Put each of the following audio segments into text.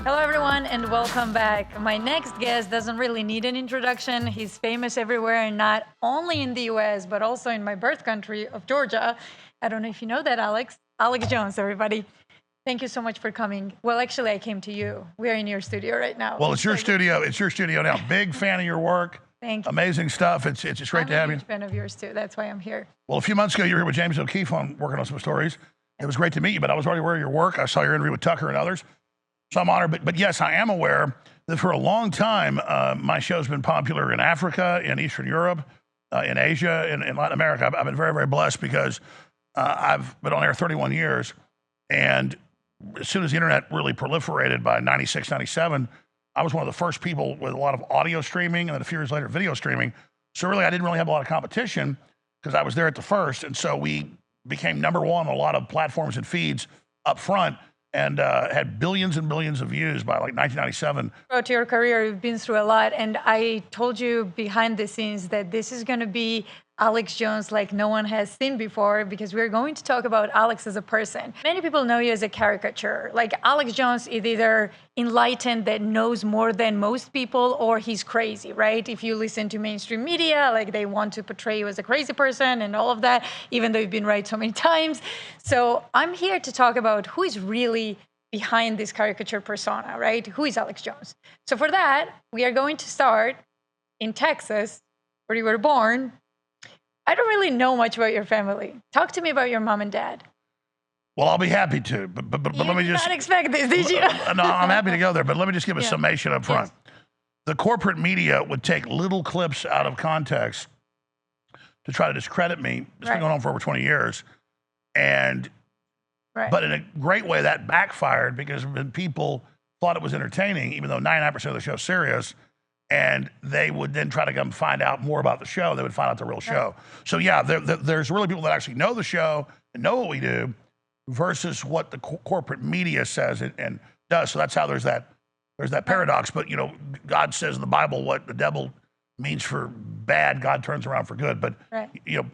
Hello, everyone, and welcome back. My next guest doesn't really need an introduction. He's famous everywhere, and not only in the US, but also in my birth country of Georgia. I don't know if you know that, Alex. Alex Jones, everybody. Thank you so much for coming. Well, actually, I came to you. We are in your studio right now. Well, it's your studio. It's your studio now. Big fan of your work. Thank you. Amazing stuff. It's just great to have you. I'm a huge fan of yours, too. That's why I'm here. Well, a few months ago, you were here with James O'Keefe working on some stories. It was great to meet you, but I was already aware of your work. I saw your interview with Tucker and others. So I'm honored, but yes, I am aware that for a long time, my show's been popular in Africa, in Eastern Europe, in Asia, in Latin America. I've been very, very blessed because I've been on air 31 years. And as soon as the internet really proliferated by 96, 97, I was one of the first people with a lot of audio streaming and then a few years later, video streaming. So really, I didn't really have a lot of competition because I was there at the first. And so we became number one on a lot of platforms and feeds up front. And had billions and billions of views by like 1997. Throughout your career, you've been through a lot. And I told you behind the scenes that this is going to be Alex Jones like no one has seen before, because we're going to talk about Alex as a person. Many people know you as a caricature. Like Alex Jones is either enlightened that knows more than most people, or he's crazy, right? If you listen to mainstream media, like they want to portray you as a crazy person and all of that, even though you've been right so many times. So I'm here to talk about who is really behind this caricature persona, right? Who is Alex Jones? So for that, we are going to start in Texas, where you were born. I don't really know much about your family. Talk to me about your mom and dad. Well, I'll be happy to, but let me just... You did not expect this, did you? No, I'm happy to go there, but let me just give a summation up front. Yes. The corporate media would take little clips out of context to try to discredit me. It's been going on for over 20 years. And, but in a great way, that backfired because when people thought it was entertaining, even though 99% of the show's serious, and they would then try to come find out more about the show. They would find out the real show. So yeah, there's really people that actually know the show and know what we do versus what the corporate media says and does. So that's how there's that paradox. But, you know, God says in the Bible what the devil means for bad, God turns around for good. But, you know,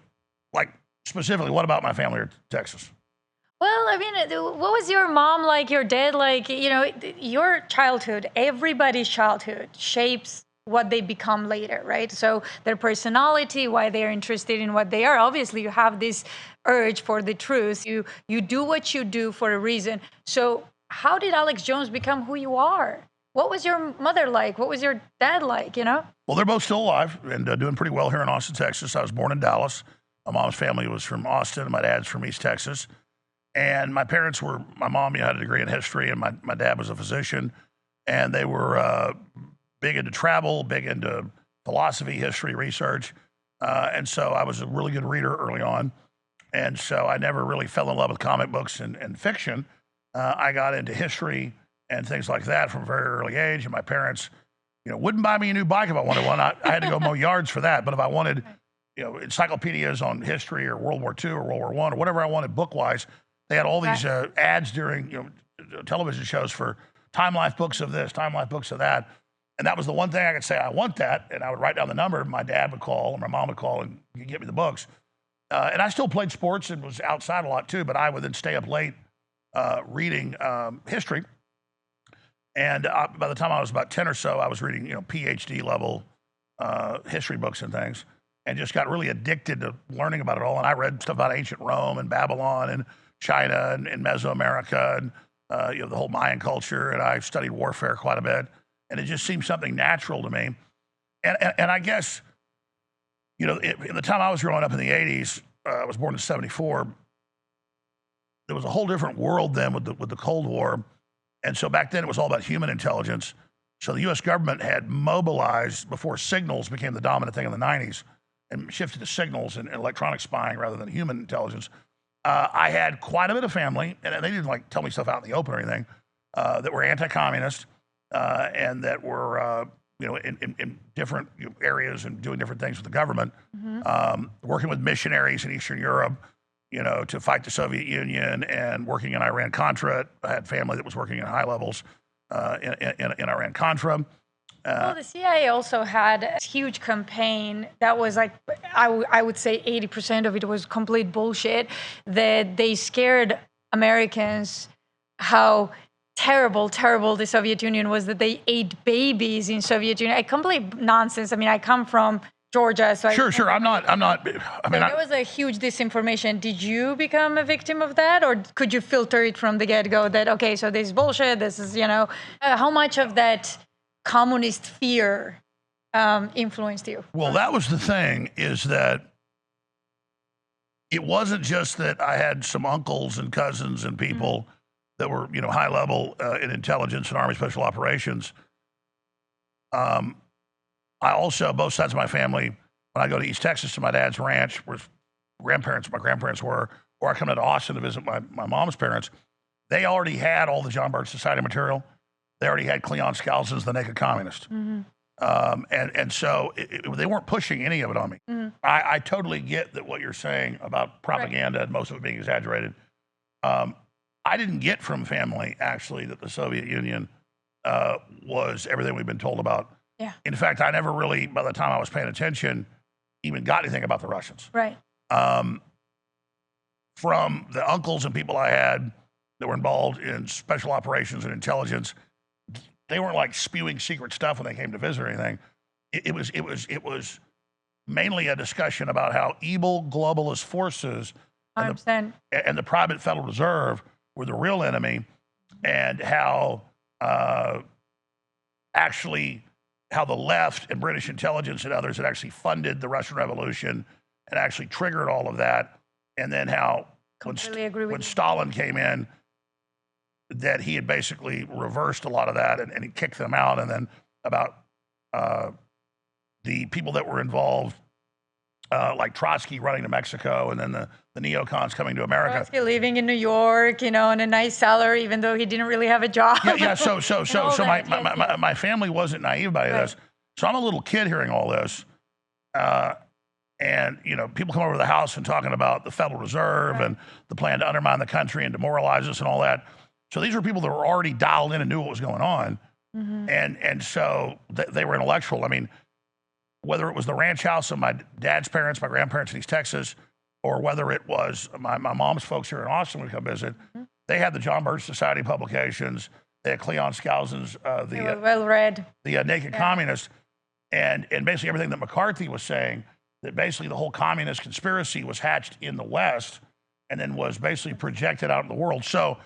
like specifically, what about my family or Texas? Well, I mean, what was your mom like, your dad like? You know, your childhood, everybody's childhood shapes what they become later, right? So their personality, why they're interested in what they are. Obviously, you have this urge for the truth. You do what you do for a reason. So how did Alex Jones become who you are? What was your mother like? What was your dad like, you know? Well, they're both still alive and doing pretty well here in Austin, Texas. I was born in Dallas. My mom's family was from Austin, and my dad's from East Texas. And my parents were, my mom had a degree in history, and my dad was a physician. And they were big into travel, big into philosophy, history, research. And so I was a really good reader early on. And so I never really fell in love with comic books and fiction. I got into history and things like that from a very early age. And my parents, you know, wouldn't buy me a new bike if I wanted one. I had to go mow yards for that. But if I wanted, you know, encyclopedias on history or World War II or World War I or whatever I wanted book-wise, they had all these ads during, you know, television shows for Time Life books of this, Time Life books of that. And that was the one thing I could say, I want that. And I would write down the number. My dad would call, or my mom would call, and get me the books. And I still played sports and was outside a lot too, but I would then stay up late reading history. And by the time I was about 10 or so, I was reading, you know, PhD level history books and things, and just got really addicted to learning about it all. And I read stuff about ancient Rome and Babylon and China and Mesoamerica and you know, the whole Mayan culture. And I studied warfare quite a bit. And it just seemed something natural to me. And I guess, you know, in the time I was growing up in the 80s, I was born in 74, there was a whole different world then with the Cold War. And so back then it was all about human intelligence. So the US government had mobilized before signals became the dominant thing in the 90s and shifted to signals and electronic spying rather than human intelligence. I had quite a bit of family, and they didn't like tell me stuff out in the open or anything, that were anti-communist and that were, you know, in different areas and doing different things with the government, working with missionaries in Eastern Europe, you know, to fight the Soviet Union, and working in Iran-Contra. I had family that was working at high levels in Iran-Contra. Well, the CIA also had a huge campaign that was like, I would say 80% of it was complete bullshit, that they scared Americans how terrible the Soviet Union was, that they ate babies in Soviet Union. A complete nonsense. I mean, I come from Georgia, so Sure. I'm not. I mean, there was a huge disinformation. Did you become a victim of that, or could you filter it from the get-go that, okay, so this is bullshit, this is, how much of that communist fear influenced you? Well, that was the thing, is that it wasn't just that I had some uncles and cousins and people that were, high level in intelligence and Army Special Operations. I also, both sides of my family, when I go to East Texas to my dad's ranch, where my grandparents were, or I come to Austin to visit my mom's parents, they already had all the John Birch Society material. They already had Cleon Skousen's The Naked Communist. And so they weren't pushing any of it on me. I totally get that what you're saying about propaganda and most of it being exaggerated. I didn't get from family, actually, that the Soviet Union was everything we've been told about. Yeah. In fact, I never really, by the time I was paying attention, even got anything about the Russians. Right. From the uncles and people I had that were involved in special operations and intelligence, they weren't like spewing secret stuff when they came to visit or anything. It was mainly a discussion about how evil globalist forces and the private Federal Reserve were the real enemy, and how how the left and British intelligence and others had actually funded the Russian Revolution and actually triggered all of that. And then how when Stalin came in, that he had basically reversed a lot of that and he kicked them out. And then about the people that were involved, like Trotsky running to Mexico, and then the neocons coming to America. Trotsky living in New York, on a nice salary, even though he didn't really have a job. Yeah. So my family wasn't naive by this. So I'm a little kid hearing all this, and people come over to the house and talking about the Federal Reserve and the plan to undermine the country and demoralize us and all that. So these were people that were already dialed in and knew what was going on, and so they were intellectual. I mean, whether it was the ranch house of my dad's parents, my grandparents in East Texas, or whether it was my mom's folks here in Austin would come visit, they had the John Birch Society publications. They had Cleon Skousen's well-read, the Naked Communist, and basically everything that McCarthy was saying, that basically the whole communist conspiracy was hatched in the West and then was basically projected out in the world. So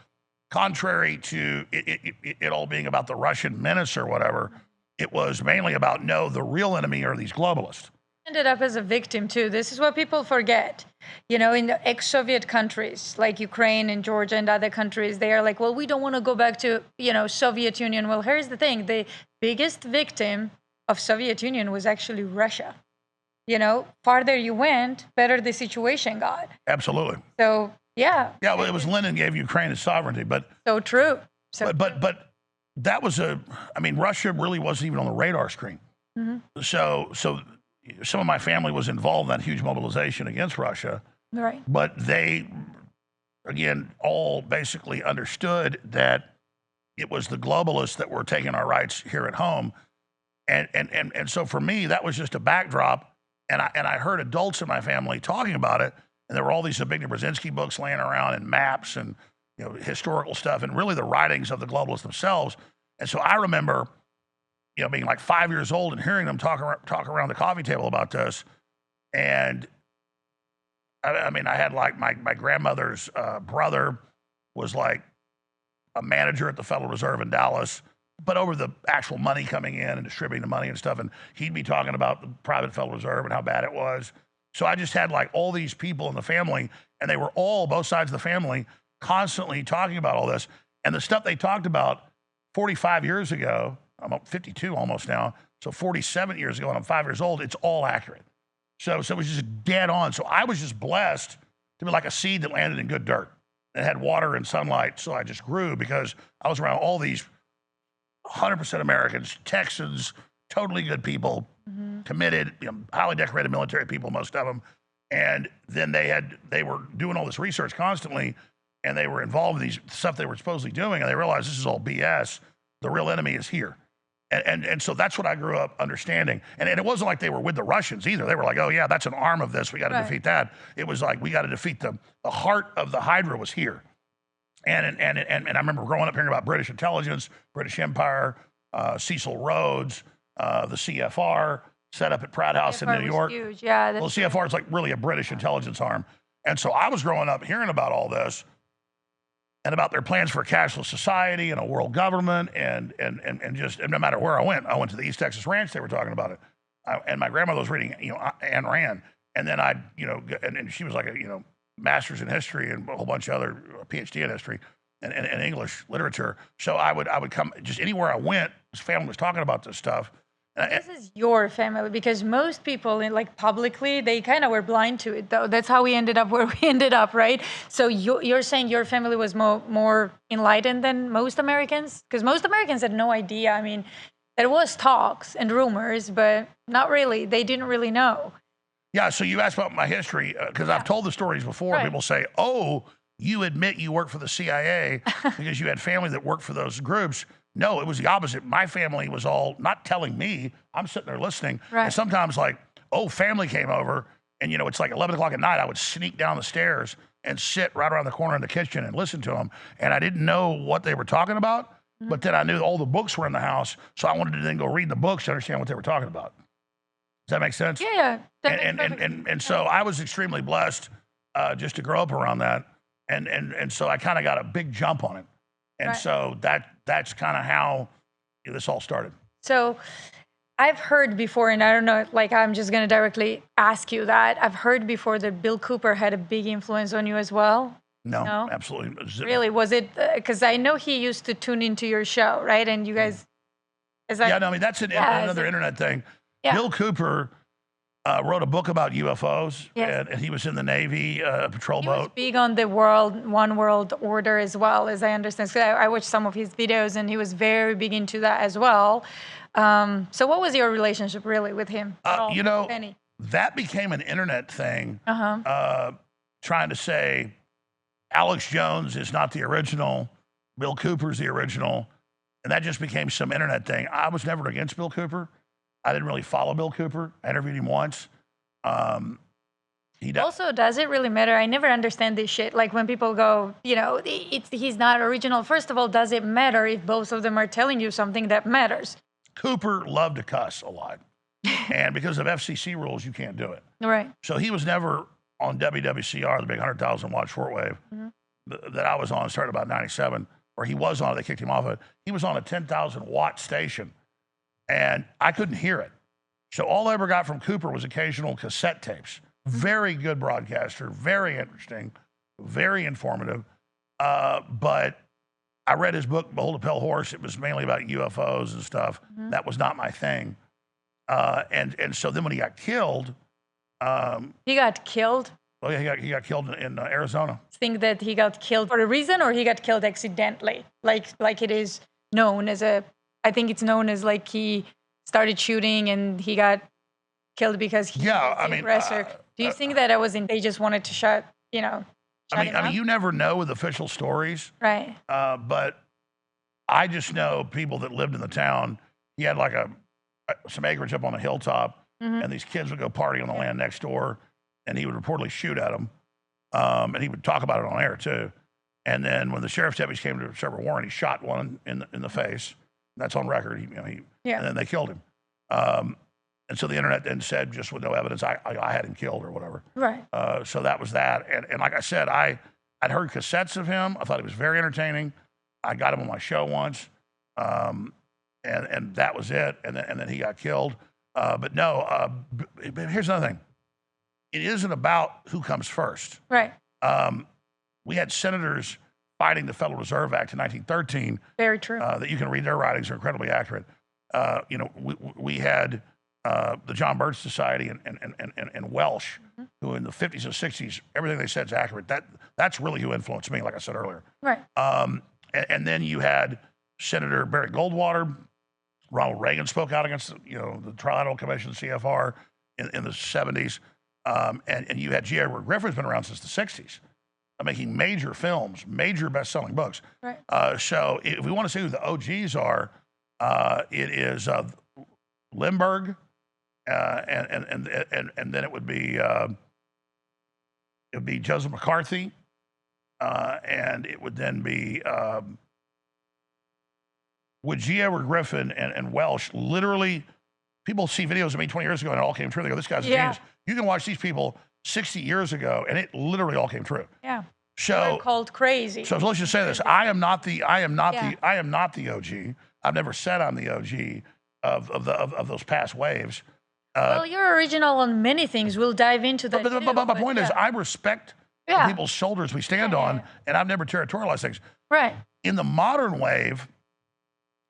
contrary to it all being about the Russian menace or whatever, it was mainly about, no, the real enemy are these globalists. Ended up as a victim too. This is what people forget. In the ex-Soviet countries like Ukraine and Georgia and other countries, they are like, well, we don't want to go back to, Soviet Union. Well, here's the thing. The biggest victim of Soviet Union was actually Russia. Farther you went, better the situation got. Absolutely. So, yeah. Yeah, well, it was Lenin gave Ukraine its sovereignty, but... So true. But that was Russia really wasn't even on the radar screen. So some of my family was involved in that huge mobilization against Russia. Right. But they, again, all basically understood that it was the globalists that were taking our rights here at home. And so for me, that was just a backdrop. And I heard adults in my family talking about it. And there were all these Zbigniew Brzezinski books laying around and maps and historical stuff, and really the writings of the globalists themselves. And so I remember, being like 5 years old and hearing them talk around the coffee table about this. And I had like my grandmother's brother was like a manager at the Federal Reserve in Dallas, but over the actual money coming in and distributing the money and stuff. And he'd be talking about the private Federal Reserve and how bad it was. So I just had like all these people in the family, and they were all, both sides of the family, constantly talking about all this. And the stuff they talked about 45 years ago, I'm 52 almost now, so 47 years ago, and I'm 5 years old, it's all accurate. So it was just dead on. So I was just blessed to be like a seed that landed in good dirt and had water and sunlight. So I just grew because I was around all these 100% Americans, Texans, totally good people, committed, highly decorated military people, most of them. And then they were doing all this research constantly, and they were involved in these stuff they were supposedly doing, and they realized this is all BS. The real enemy is here. And so that's what I grew up understanding. And it wasn't like they were with the Russians either. They were like, oh, yeah, that's an arm of this. We got to defeat that. It was like, we got to defeat the heart of the Hydra was here. And I remember growing up hearing about British intelligence, British Empire, Cecil Rhodes, the CFR, set up at Pratt House in New York. Huge. Yeah, well, the CFR is like really a British intelligence arm. And so I was growing up hearing about all this and about their plans for a cashless society and a world government, and no matter where I went to the East Texas Ranch. They were talking about it, and my grandmother was reading, Ayn Rand, and then and she was like a master's in history and a whole bunch of other PhD in history and English literature. So I would come just anywhere I went. His family was talking about this stuff. This is your family, because most people, publicly, they kind of were blind to it, though. That's how we ended up where we ended up, right? So you're saying your family was more enlightened than most Americans? Because most Americans had no idea. I mean, there was talks and rumors, but not really. They didn't really know. Yeah, so you asked about my history, because I've told the stories before. Right. People say, oh, you admit you work for the CIA because you had family that worked for those groups. No, it was the opposite. My family was all not telling me. I'm sitting there listening. Right. And sometimes family came over, and it's like 11 o'clock at night. I would sneak down the stairs and sit right around the corner in the kitchen and listen to them. And I didn't know what they were talking about, but then I knew all the books were in the house. So I wanted to then go read the books to understand what they were talking about. Does that make sense? Yeah. And so I was extremely blessed just to grow up around that. And so I kind of got a big jump on it. And so that's kind of how this all started. So I've heard before, and I don't know, I'm just going to directly ask you that. I've heard before that Bill Cooper had a big influence on you as well. No? Absolutely. Really? Was it? Because I know he used to tune into your show, right? And you guys... that's another internet thing. Yeah. Bill Cooper wrote a book about UFOs, and he was in the Navy, patrol boat. He was big on the one world order as well, as I understand. So I watched some of his videos, and he was very big into that as well. So what was your relationship really with him? That became an internet thing, trying to say Alex Jones is not the original, Bill Cooper's the original, and that just became some internet thing. I was never against Bill Cooper. I didn't really follow Bill Cooper. I interviewed him once. Also, does it really matter? I never understand this shit. Like when people go, he's not original. First of all, does it matter if both of them are telling you something that matters? Cooper loved to cuss a lot. And because of FCC rules, you can't do it. Right. So he was never on WWCR, the big 100,000 watt shortwave that I was on, started about 97, or he was on it. They kicked him off of it. He was on a 10,000 watt station. And I couldn't hear it. So all I ever got from Cooper was occasional cassette tapes. Very good broadcaster, very interesting, very informative. But I read his book, Behold a Pale Horse. It was mainly about UFOs and stuff. That was not my thing. And so then when he got killed... he got killed? Oh, yeah, he got killed in Arizona. Think that he got killed for a reason, or he got killed accidentally? Like it is known as a... I think it's known as he started shooting and he got killed because he was the aggressor. Do you think that they just wanted to shut him up? You never know with official stories. Right. But I just know people that lived in the town. He had some acreage up on a hilltop, and these kids would go party on the land next door, and he would reportedly shoot at them. And he would talk about it on air too. And then when the sheriff's deputies came to serve a warrant, he shot one in the face. That's on record. And then they killed him. And so the internet then said, just with no evidence, I had him killed or whatever. Right. So that was that. And like I said, I'd heard cassettes of him. I thought he was very entertaining. I got him on my show once, and that was it. And then he got killed. But no. Here's another thing. It isn't about who comes first. Right. We had senators fighting the Federal Reserve Act in 1913. Very true. That you can read their writings; are incredibly accurate. We had the John Birch Society and Welsh, who in the 50s and 60s, everything they said is accurate. That's really who influenced me, like I said earlier. Right. And then you had Senator Barry Goldwater. Ronald Reagan spoke out against the Trilateral Commission, CFR, in the 70s. And you had G. Edward Griffith's been around since the 60s. Making major films, major best-selling books. Right. So if we want to see who the OGs are, It is Limburg, and then it would be Joseph McCarthy, and it would then be with G. Edward Griffin and Welsh. Literally, people see videos of me 20 years ago and it all came true. They go, "This guy's a genius." You can watch these people 60 years ago, and it literally all came true. Yeah. So they're called crazy. So let's just say this: I am not the OG. I've never said I'm the OG of those past waves. Well, you're original on many things. We'll dive into that. But my point is, I respect the people's shoulders we stand on, and I've never territorialized things. Right. In the modern wave,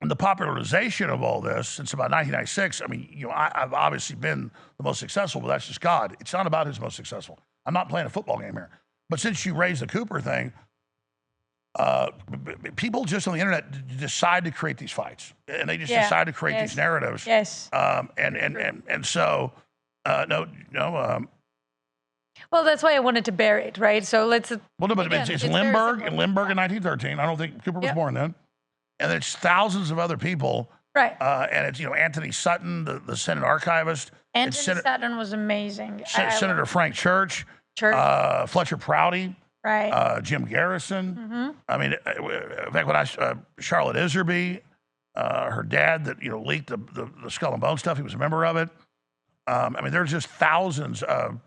and the popularization of all this since about 1996, I mean, I've obviously been the most successful, but that's just God. It's not about who's most successful. I'm not playing a football game here. But since you raised the Cooper thing, people just on the internet decide to create these fights, and they just decide to create these narratives. Yes. And so, well, that's why I wanted to bury it, right? So let's. Well, no, but it's Limburg in 1913. I don't think Cooper was born then. And it's thousands of other people. Right. And it's, Anthony Sutton, the Senate archivist. Anthony Sutton was amazing. Senator Frank Church. Fletcher Prouty. Right. Jim Garrison. I mean, in fact, when Charlotte Iserby, her dad that, leaked the Skull and Bone stuff, he was a member of it. I mean, there's just thousands of,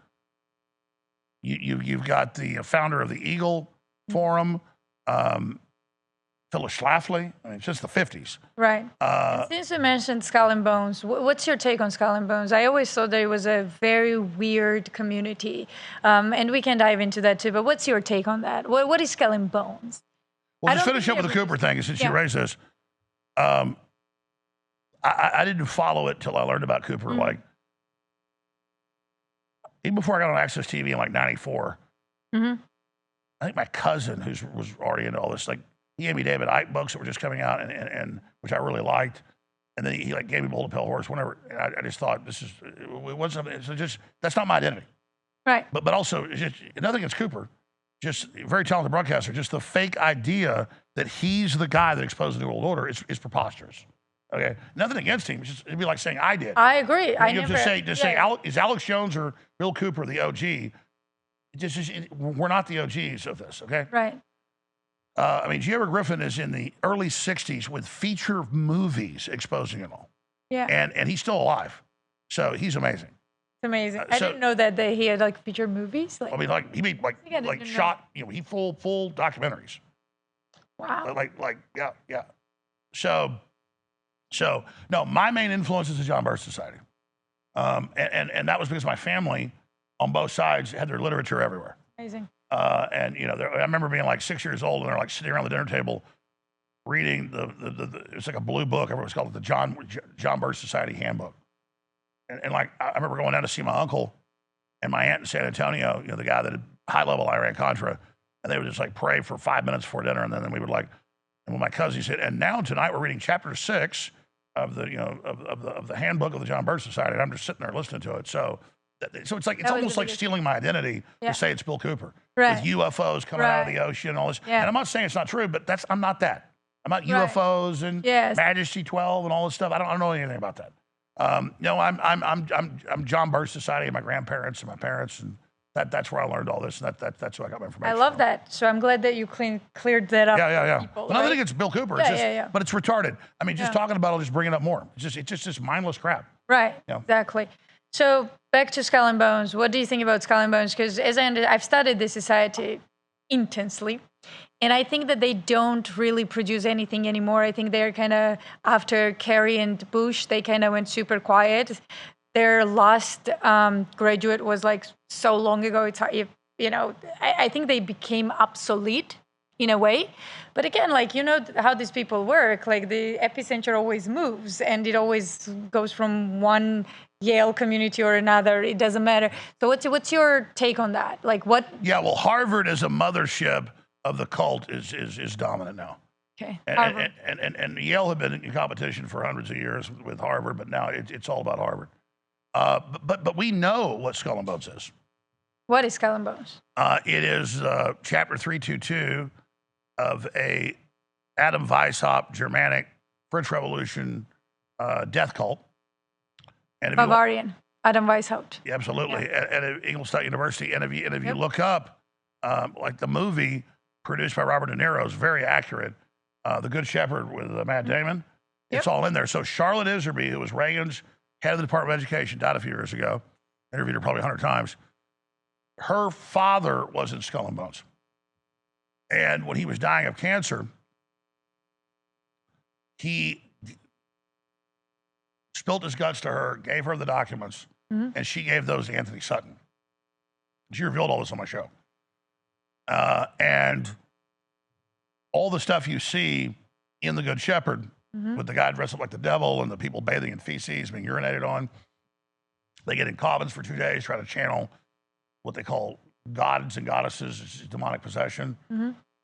you've got the founder of the Eagle Forum, Phyllis Schlafly. I mean, it's just the 50s. Right. Since you mentioned Skull and Bones, what's your take on Skull and Bones? I always thought that it was a very weird community. And we can dive into that too, but what's your take on that? What is Skull and Bones? Well, just finish up with the Cooper thing, since you raised this. I didn't follow it till I learned about Cooper. Like, even before I got on Access TV in like 94, I think my cousin, who was already into all this, like, he gave me David Icke books that were just coming out, and which I really liked. And then he like gave me Bull to Pale Horse, whenever. And I just thought, it wasn't, so just, that's not my identity. Right. But also, just, nothing against Cooper, just a very talented broadcaster. Just the fake idea that he's the guy that exposed the New World Order is preposterous. Okay, nothing against him. It'd be like saying I did. I agree. Is Alex Jones or Bill Cooper the OG? We're not the OGs of this. Okay. Right. I mean, G. Edward Griffin is in the early 60s with feature movies exposing it all. Yeah. And he's still alive. So he's amazing. It's amazing. I didn't know that he had like feature movies. Like, I mean, like he made like shot, he full documentaries. Wow. Yeah. So no, my main influence is the John Birch Society. And that was because my family on both sides had their literature everywhere. Amazing. And I remember being like 6 years old, and they're like sitting around the dinner table reading it's like a blue book. I remember it's called the John Birch Society Handbook. And like I remember going down to see my uncle and my aunt in San Antonio, the guy that had high-level Iran Contra, and they would just like pray for 5 minutes before dinner, and then we would like, and when my cousin said, and now tonight we're reading chapter 6 of the of the handbook of the John Birch Society, and I'm just sitting there listening to it. So it's like it's almost like stealing my identity to say it's Bill Cooper with UFOs coming out of the ocean and all this. And I'm not saying it's not true, but I'm not that. I'm not UFOs and Majesty 12 and all this stuff. I don't know anything about that. No, I'm John Birch Society and my grandparents and my parents, and that's where I learned all this. And that's where I got my information. I love that. So I'm glad that you cleared that up. Yeah. People, but I think it's Bill Cooper. But it's retarded. I mean, just talking about it, just bringing up more. It's just this mindless crap. Right. Exactly. So back to Skull and Bones. What do you think about Skull and Bones? Because I've studied this society intensely, and I think that they don't really produce anything anymore. I think they're kind of, after Kerry and Bush, they kind of went super quiet. Their last graduate was like so long ago. It's hard, I think they became obsolete in a way. But again, like, how these people work, like the epicenter always moves, and it always goes from one Yale community or another. It doesn't matter. So what's your take on that? Like what? Yeah, well, Harvard as a mothership of the cult is dominant now. Okay. And Yale had been in competition for hundreds of years with Harvard, but now it's all about Harvard. But we know what Skull and Bones is. What is Skull and Bones? It is chapter 322 of a Adam Weishaupt Germanic French Revolution death cult. And if you Bavarian, Adam Weishaupt. yeah, absolutely, at Ingolstadt University. And if you look up, like the movie produced by Robert De Niro is very accurate. The Good Shepherd with Matt Damon, it's all in there. So Charlotte Iserby, who was Reagan's head of the Department of Education, died a few years ago. Interviewed her probably 100 times. Her father was in Skull and Bones. And when he was dying of cancer, he spilled his guts to her, gave her the documents, and she gave those to Anthony Sutton. She revealed all this on my show. And all the stuff you see in The Good Shepherd, with the guy dressed up like the devil and the people bathing in feces, being urinated on, they get in coffins for 2 days, try to channel what they call gods and goddesses, it's demonic possession.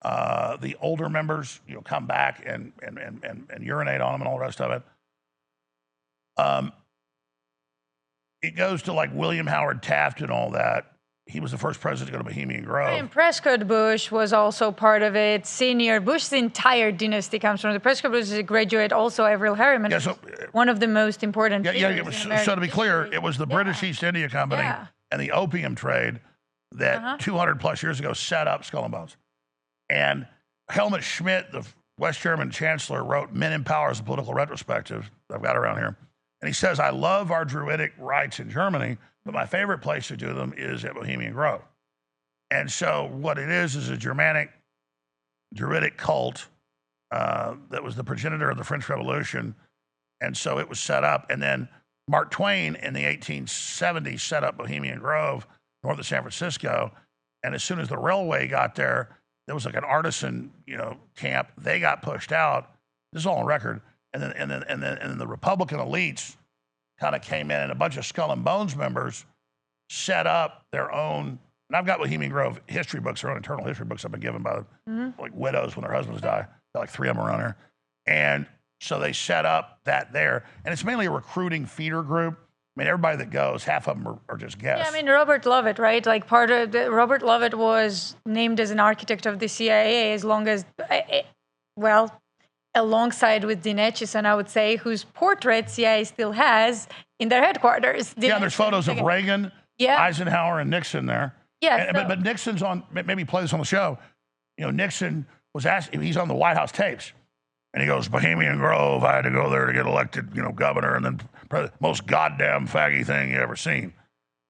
The older members, come back and urinate on them and all the rest of it. It goes to like William Howard Taft and all that. He was the first president to go to Bohemian Grove. And Prescott Bush was also part of it. Senior Bush's entire dynasty comes from the Prescott Bush is a graduate. Also, Avril Harriman, one of the most important. So to be clear, it was the British East India Company and the opium trade that 200 plus years ago set up Skull and Bones. And Helmut Schmidt, the West German chancellor, wrote Men in Power as a Political Retrospective. I've got it around here. And he says, I love our Druidic rites in Germany, but my favorite place to do them is at Bohemian Grove. And so what it is a Germanic Druidic cult that was the progenitor of the French Revolution. And so it was set up. And then Mark Twain in the 1870s set up Bohemian Grove north of San Francisco. And as soon as the railway got there was like an artisan, camp. They got pushed out. This is all on record. And then the Republican elites kind of came in, and a bunch of Skull and Bones members set up their own. And I've got Bohemian Grove history books, their own internal history books I've been given by like widows when their husbands die. Got like 3 of them around here. And so they set up that there. And it's mainly a recruiting feeder group. I mean, everybody that goes, half of them are just guests. Yeah, I mean, Robert Lovett, right? Like Robert Lovett was named as an architect of the CIA as long as, alongside with Dean Acheson, I would say, whose portrait CIA still has in their headquarters. There's photos of Reagan, Eisenhower, and Nixon there. Yeah, but Nixon's on, maybe play this on the show. Nixon was asked, he's on the White House tapes. And he goes, Bohemian Grove, I had to go there to get elected, governor, and then most goddamn faggy thing you ever seen.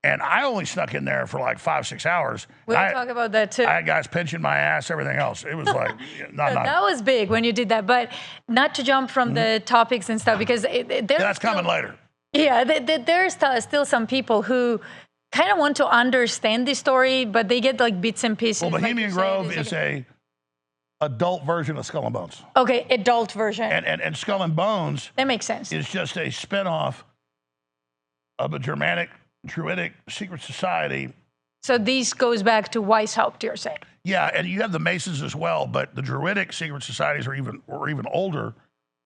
And I only snuck in there for like 5-6 hours. We'll talk about that too. I had guys pinching my ass, everything else. It was like, not nice. That was big when you did that. But not to jump from the topics and stuff, because that's coming later. Yeah, there's still some people who kind of want to understand the story, but they get like bits and pieces. Well, Bohemian Grove is a adult version of Skull and Bones. Okay, adult version. And Skull and Bones. That makes sense. Is just a spinoff of a Germanic Druidic secret society. So this goes back to Weishaupt, you're saying? Yeah, and you have the Masons as well, but the Druidic secret societies were even older.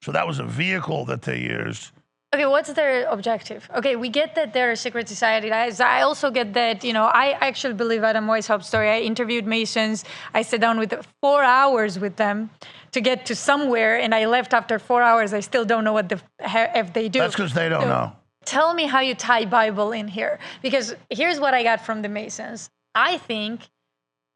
So that was a vehicle that they used. Okay, what's their objective? Okay, we get that they're a secret society. I also get that, I actually believe Adam Weishaupt's story. I interviewed Masons. I sat down with 4 hours with them to get to somewhere, and I left after 4 hours. I still don't know what the F they do. That's because they don't know. Tell me how you tie Bible in here. Because here's what I got from the Masons. I think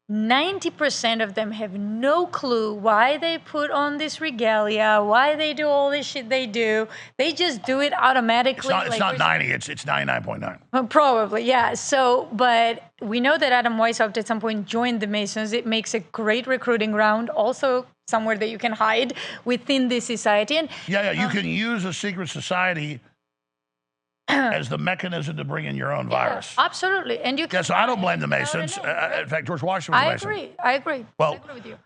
90% of them have no clue why they put on this regalia, why they do all this shit they do. They just do it automatically. It's not 90, it's 99.9. Probably, yeah. So, but we know that Adam Weishaupt at some point joined the Masons. It makes a great recruiting ground, also somewhere that you can hide within this society. And you can use a secret society as the mechanism to bring in your own virus. Absolutely. And you can so I don't blame the Masons. In fact, George Washington was a Mason. I agree. Well, I agree with you.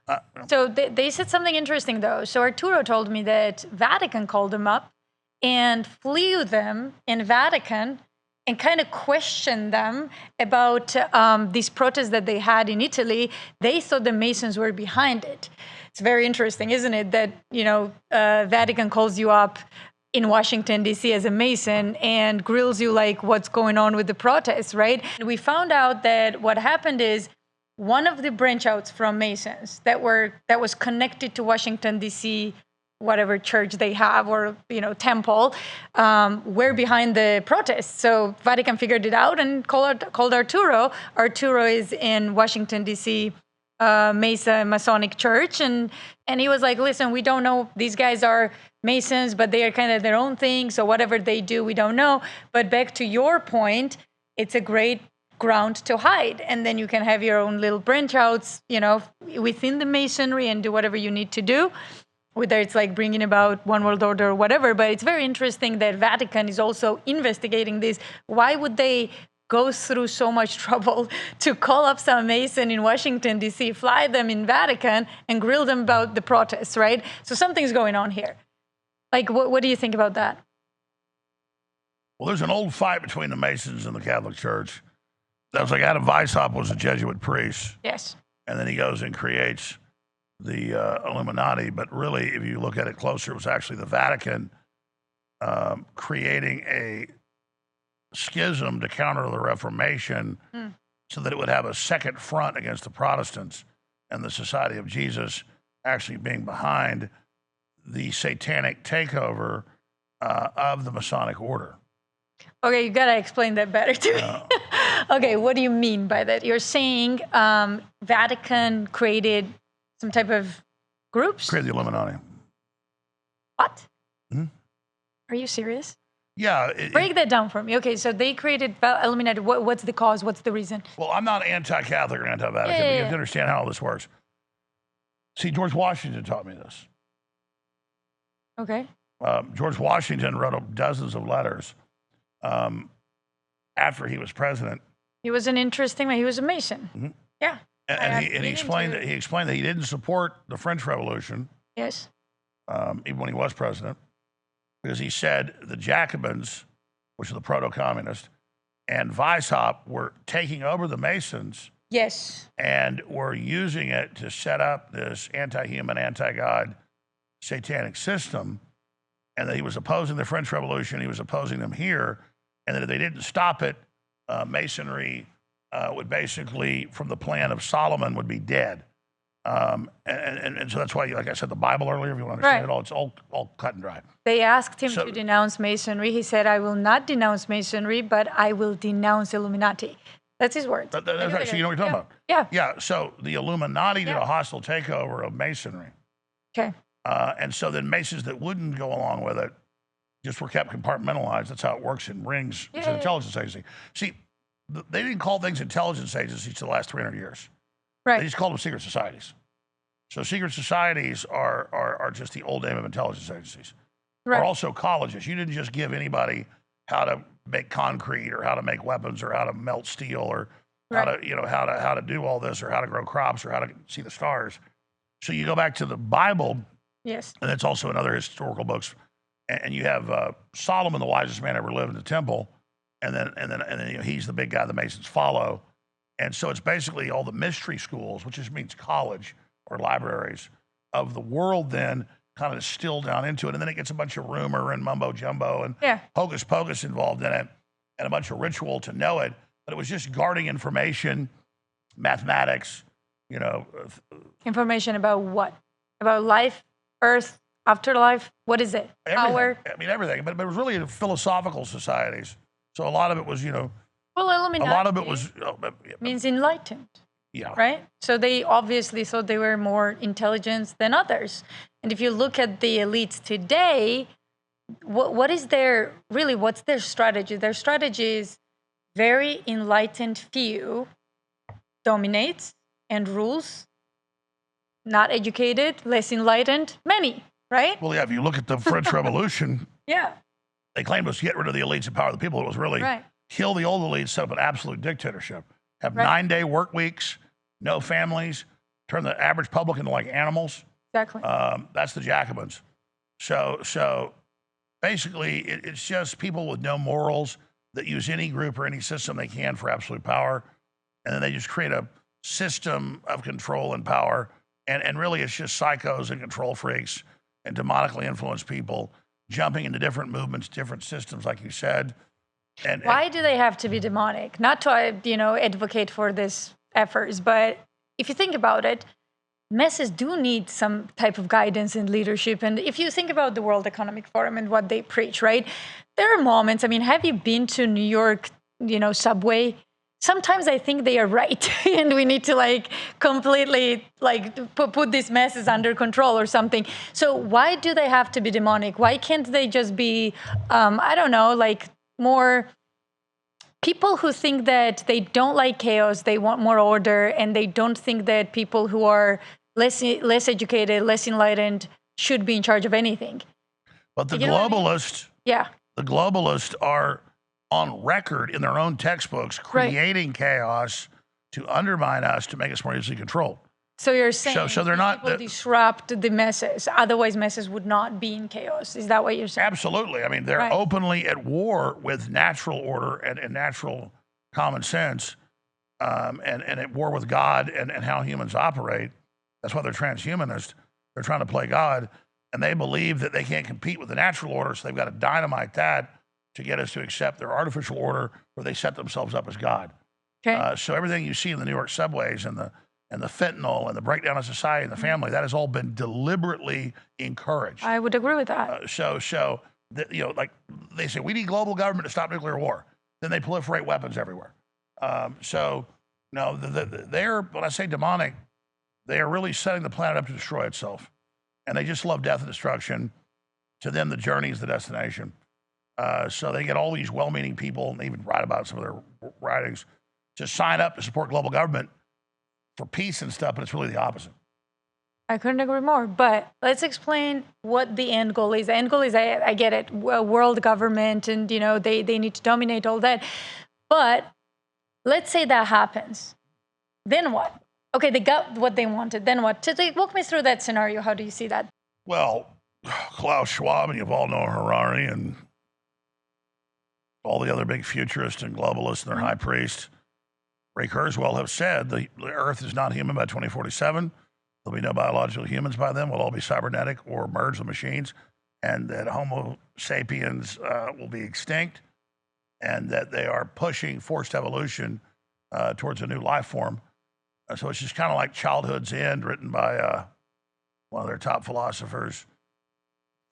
So they said something interesting, though. So Arturo told me that Vatican called them up and flew them in Vatican and kind of questioned them about these protests that they had in Italy. They thought the Masons were behind it. It's very interesting, isn't it, that, Vatican calls you up in Washington, D.C. as a Mason and grills you like what's going on with the protests, right? And we found out that what happened is one of the branch outs from Masons that was connected to Washington, D.C. whatever church they have or, temple, were behind the protests. So Vatican figured it out and called Arturo. Arturo is in Washington, D.C., Masonic church. And he was like, listen, we don't know. These guys are Masons, but they are kind of their own thing. So whatever they do, we don't know. But back to your point, it's a great ground to hide. And then you can have your own little branch outs, within the Masonry and do whatever you need to do, whether it's like bringing about one world order or whatever. But it's very interesting that Vatican is also investigating this. Why would they go through so much trouble to call up some Mason in Washington, D.C., fly them in Vatican and grill them about the protests, right? So something's going on here. Like, what do you think about that? Well, there's an old fight between the Masons and the Catholic Church. That was like Adam Weishaupt was a Jesuit priest. Yes. And then he goes and creates the Illuminati. But really, if you look at it closer, it was actually the Vatican creating a schism to counter the Reformation so that it would have a second front against the Protestants, and the Society of Jesus actually being behind the satanic takeover of the Masonic order. Okay, you gotta explain that better to me. Okay, what do you mean by that? You're saying Vatican created some type of groups? Created the Illuminati. What? Are you serious? Yeah. Break that down for me. Okay, so they created Illuminati. What's the cause? What's the reason? Well, I'm not anti-Catholic or anti-Vatican, but you have to understand how all this works. See, George Washington taught me this. Okay. George Washington wrote dozens of letters after he was president. He was an interesting man. He was a Mason. Yeah. And he explained that he didn't support the French Revolution. Yes. Even when he was president, because he said the Jacobins, which are the proto-communists, and Weishaupt were taking over the Masons. Yes. And were using it to set up this anti-human, anti-God satanic system, and that he was opposing the French Revolution, he was opposing them here, and that if they didn't stop it, Masonry would basically, from the plan of Solomon, would be dead. And so that's why, like I said, the Bible earlier, if you want to understand it all, it's all cut and dry. They asked him to denounce Masonry. He said, I will not denounce Masonry, but I will denounce Illuminati. That's his words. That's right. So you know what you're talking about? Yeah. Yeah. So the Illuminati did a hostile takeover of Masonry. Okay. And so then Masons that wouldn't go along with it just were kept compartmentalized. That's how it works in rings. It's an intelligence agency. See, they didn't call things intelligence agencies for the last 300 years. Right. They just called them secret societies. So secret societies are just the old name of intelligence agencies. Right. Or also colleges. You didn't just give anybody how to make concrete or how to make weapons or how to melt steel or how to do all this or how to grow crops or how to see the stars. So you go back to the Bible. Yes. And it's also in other historical books. And you have Solomon, the wisest man ever lived, in the temple. And then he's the big guy the Masons follow. And so it's basically all the mystery schools, which just means college or libraries of the world, then kind of distilled down into it. And then it gets a bunch of rumor and mumbo jumbo and hocus pocus involved in it and a bunch of ritual to know it. But it was just guarding information, mathematics, Information about what? About life, earth, afterlife? What is it? Everything. Power? I mean, everything. But it was really philosophical societies. So a lot of it was, well, Illuminati, a lot of it was means enlightened. Yeah. Right? So they obviously thought they were more intelligent than others. And if you look at the elites today, what's their strategy? Their strategy is very enlightened few dominates and rules, not educated, less enlightened, many, right? Well, yeah, if you look at the French Revolution, they claimed it was to get rid of the elites and power the people. It was really kill the old elites, set up an absolute dictatorship. Have 9-day work weeks, no families, turn the average public into like animals. Exactly. That's the Jacobins. So basically, it's just people with no morals that use any group or any system they can for absolute power. And then they just create a system of control and power. And really, it's just psychos and control freaks and demonically influenced people jumping into different movements, different systems, like you said. And why do they have to be demonic? Not to, advocate for this efforts, but if you think about it, masses do need some type of guidance and leadership. And if you think about the World Economic Forum and what they preach, right? There are moments, I mean, have you been to New York, subway? Sometimes I think they are right, and we need to completely put these masses under control or something. So why do they have to be demonic? Why can't they just be, I don't know, more people who think that they don't like chaos, they want more order, and they don't think that people who are less educated, less enlightened should be in charge of anything? But the globalists, yeah, the globalists are on record in their own textbooks creating chaos to undermine us, to make us more easily controlled. So you're saying so they're not people disrupt the masses, otherwise masses would not be in chaos. Is that what you're saying? Absolutely. I mean, they're openly at war with natural order and natural common sense, and at war with God and how humans operate. That's why they're transhumanists. They're trying to play God, and they believe that they can't compete with the natural order, so they've got to dynamite that to get us to accept their artificial order, where they set themselves up as God. Okay. So everything you see in the New York subways and the fentanyl and the breakdown of society and the family, that has all been deliberately encouraged. I would agree with that. They say we need global government to stop nuclear war. Then they proliferate weapons everywhere. They're, when I say demonic, they are really setting the planet up to destroy itself. And they just love death and destruction. To them, the journey is the destination. So they get all these well-meaning people, and they even write about some of their writings, to sign up to support global government for peace and stuff, but it's really the opposite. I couldn't agree more. But let's explain what the end goal is. The end goal is, I get it, world government, and they need to dominate all that. But let's say that happens. Then what? Okay, they got what they wanted. Then what? Walk me through that scenario. How do you see that? Well, Klaus Schwab and Yuval Noah Harari and all the other big futurists and globalists and their high priests, Ray Kurzweil, have said the Earth is not human by 2047. There'll be no biological humans by then. We'll all be cybernetic or merge with machines, and that Homo sapiens will be extinct, and that they are pushing forced evolution towards a new life form. So it's just kind of like Childhood's End, written by one of their top philosophers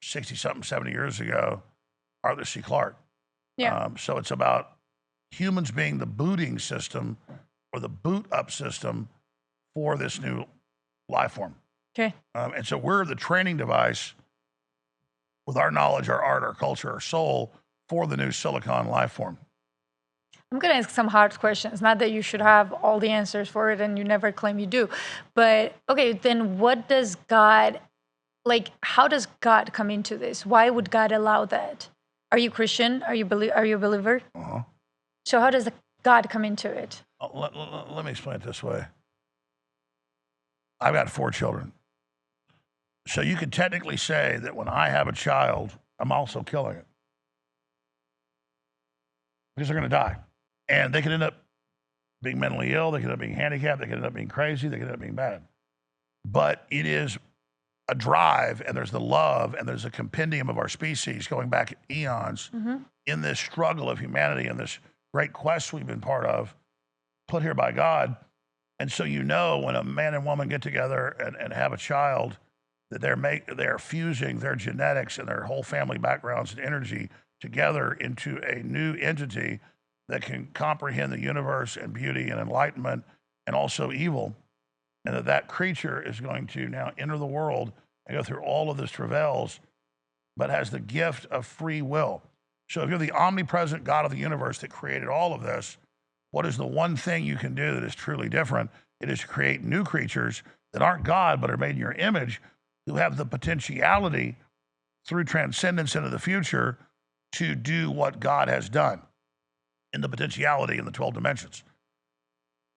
60-something, 70 years ago, Arthur C. Clarke. Yeah. So it's about humans being the booting system or the boot up system for this new life form. Okay. And so we're the training device with our knowledge, our art, our culture, our soul for the new silicon life form. I'm going to ask some hard questions. Not that you should have all the answers for it, and you never claim you do. But, okay, then what does God, how does God come into this? Why would God allow that? Are you Christian? Are you a believer? Uh-huh. So how does God come into it? Let me explain it this way. I've got 4 children. So you could technically say that when I have a child, I'm also killing it. Because they're going to die. And they could end up being mentally ill, they could end up being handicapped, they could end up being crazy, they could end up being bad. But it is a drive, and there's the love, and there's a compendium of our species going back eons in this struggle of humanity and this great quest we've been part of, put here by God. And so when a man and woman get together and have a child, that they're fusing their genetics and their whole family backgrounds and energy together into a new entity that can comprehend the universe and beauty and enlightenment and also evil, and that creature is going to now enter the world and go through all of this travails, but has the gift of free will. So if you're the omnipresent God of the universe that created all of this, what is the one thing you can do that is truly different? It is to create new creatures that aren't God, but are made in your image, who have the potentiality through transcendence into the future to do what God has done in the potentiality in the 12 dimensions,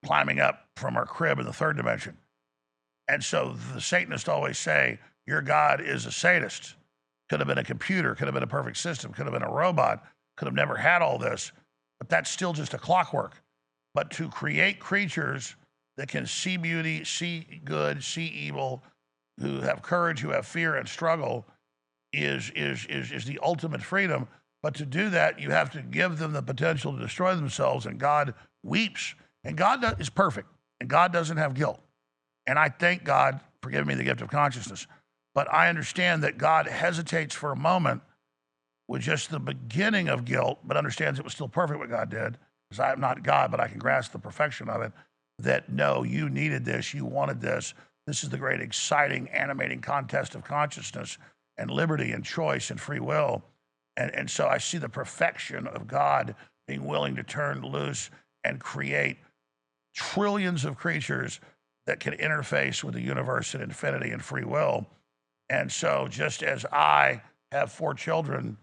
climbing up from our crib in the 3rd dimension. And so the Satanists always say, your God is a sadist. Could have been a computer, could have been a perfect system, could have been a robot, could have never had all this, but that's still just a clockwork. But to create creatures that can see beauty, see good, see evil, who have courage, who have fear and struggle, is the ultimate freedom. But to do that, you have to give them the potential to destroy themselves, and God weeps. And God is perfect, and God doesn't have guilt. And I thank God for giving me the gift of consciousness. But I understand that God hesitates for a moment with just the beginning of guilt, but understands it was still perfect what God did, because I am not God, but I can grasp the perfection of it, that no, you needed this, you wanted this. This is the great, exciting, animating contest of consciousness and liberty and choice and free will. And so I see the perfection of God being willing to turn loose and create trillions of creatures that can interface with the universe and infinity and free will. And so just as I have 4 children,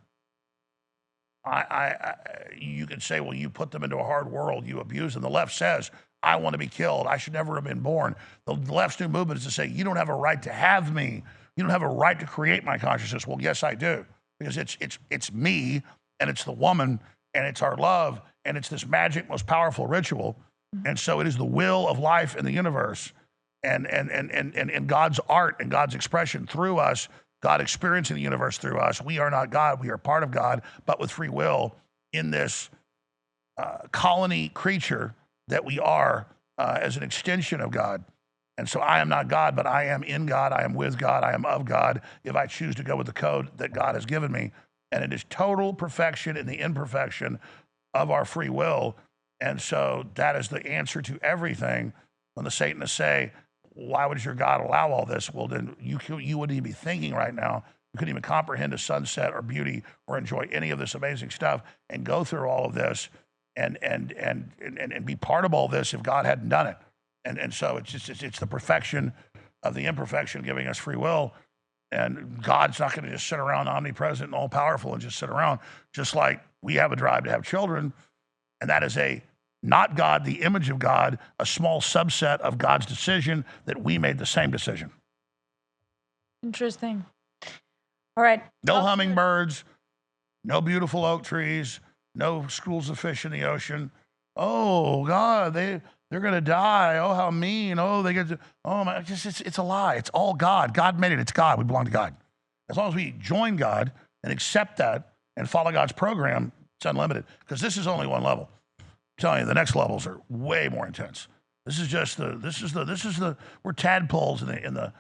you can say, well, you put them into a hard world, you abuse them. The left says, I want to be killed. I should never have been born. The left's new movement is to say, you don't have a right to have me. You don't have a right to create my consciousness. Well, yes, I do, because it's me, and it's the woman, and it's our love, and it's this magic, most powerful ritual. And so it is the will of life in the universe, and God's art and God's expression through us, God experiencing the universe through us. We are not God. We are part of God, but with free will in this colony creature that we are as an extension of God. And so I am not God, but I am in God. I am with God. I am of God if I choose to go with the code that God has given me. And it is total perfection in the imperfection of our free will. And so that is the answer to everything. When the Satanists say, why would your God allow all this? Well, then you wouldn't even be thinking right now. You couldn't even comprehend a sunset or beauty or enjoy any of this amazing stuff and go through all of this and be part of all this if God hadn't done it. And so it's the perfection of the imperfection giving us free will. And God's not going to just sit around omnipresent and all powerful and just sit around, just like we have a drive to have children. And that is not God, the image of God, a small subset of God's decision that we made the same decision. Interesting. All right. No hummingbirds, no beautiful oak trees, no schools of fish in the ocean. Oh, God, they're going to die. Oh, how mean. Oh, they get to, oh, my, it's a lie. It's all God. God made it. It's God. We belong to God. As long as we join God and accept that and follow God's program, it's unlimited, because this is only one level. I'm telling you, the next levels are way more intense. This is we're tadpoles in the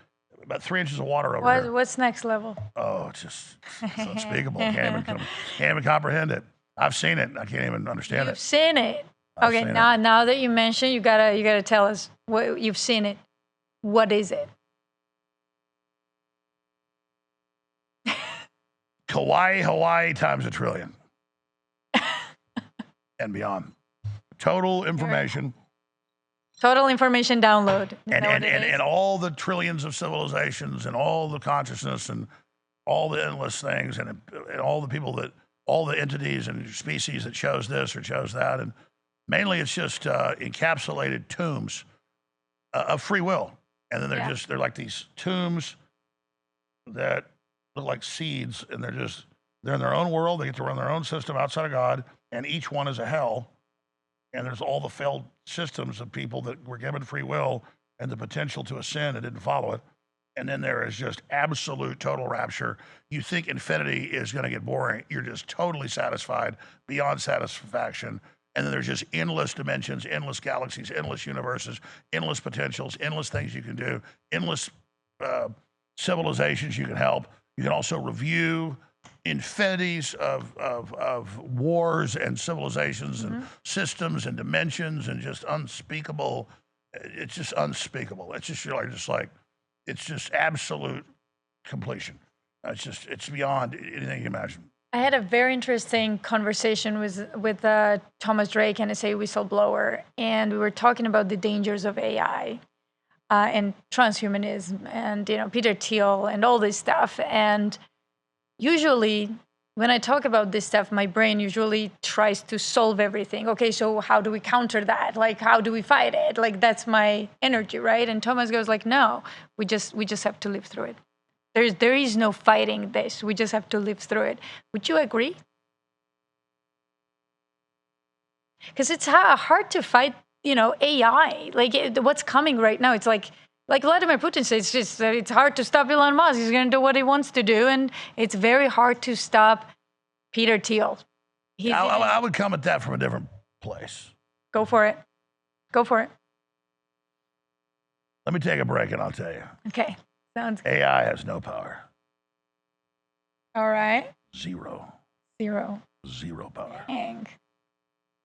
about 3 inches of water over here. What's next level? Oh, it's unspeakable. Can't even comprehend it. I've seen it. I can't even understand it. You've seen it. Okay, now that you mentioned, you gotta tell us what you've seen it. What is it? Kauai, Hawaii times a trillion. And beyond. Total information. Total information download. And all the trillions of civilizations and all the consciousness and all the endless things and all the people all the entities and species that chose this or chose that. And mainly it's just encapsulated tombs of free will. And then they're like these tombs that look like seeds, and they're in their own world. They get to run their own system outside of God, and each one is a hell. And there's all the failed systems of people that were given free will and the potential to ascend and didn't follow it. And then there is just absolute total rapture. You think infinity is going to get boring. You're just totally satisfied, beyond satisfaction. And then there's just endless dimensions, endless galaxies, endless universes, endless potentials, endless things you can do, endless civilizations you can help. You can also review infinities of wars and civilizations and systems and dimensions and just unspeakable. It's just unspeakable. It's just it's just absolute completion. It's beyond anything you imagine. I had a very interesting conversation with Thomas Drake, NSA whistleblower, and we were talking about the dangers of AI and transhumanism and Peter Thiel and all this stuff. And usually when I talk about this stuff, my brain usually tries to solve everything. Okay, so how do we counter that? Like, how do we fight it? Like, that's my energy, right? And Thomas goes like, no, we just have to live through it. There is no fighting this. We just have to live through it. Would you agree? Because it's hard to fight, AI. Like, what's coming right now, it's like Vladimir Putin says, it's hard to stop Elon Musk. He's going to do what he wants to do. And it's very hard to stop Peter Thiel. I would come at that from a different place. Go for it. Let me take a break and I'll tell you. Okay. Sounds good. AI has no power. All right. Zero. Zero. Zero power. Dang.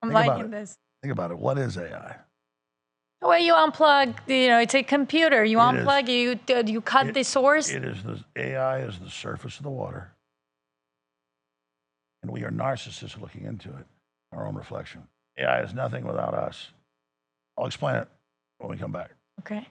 I'm Think about liking it. this. Think about it. What is AI? The way you unplug, it's a computer. You unplug it, you cut the source. AI is the surface of the water. And we are narcissists looking into it, our own reflection. AI is nothing without us. I'll explain it when we come back. Okay.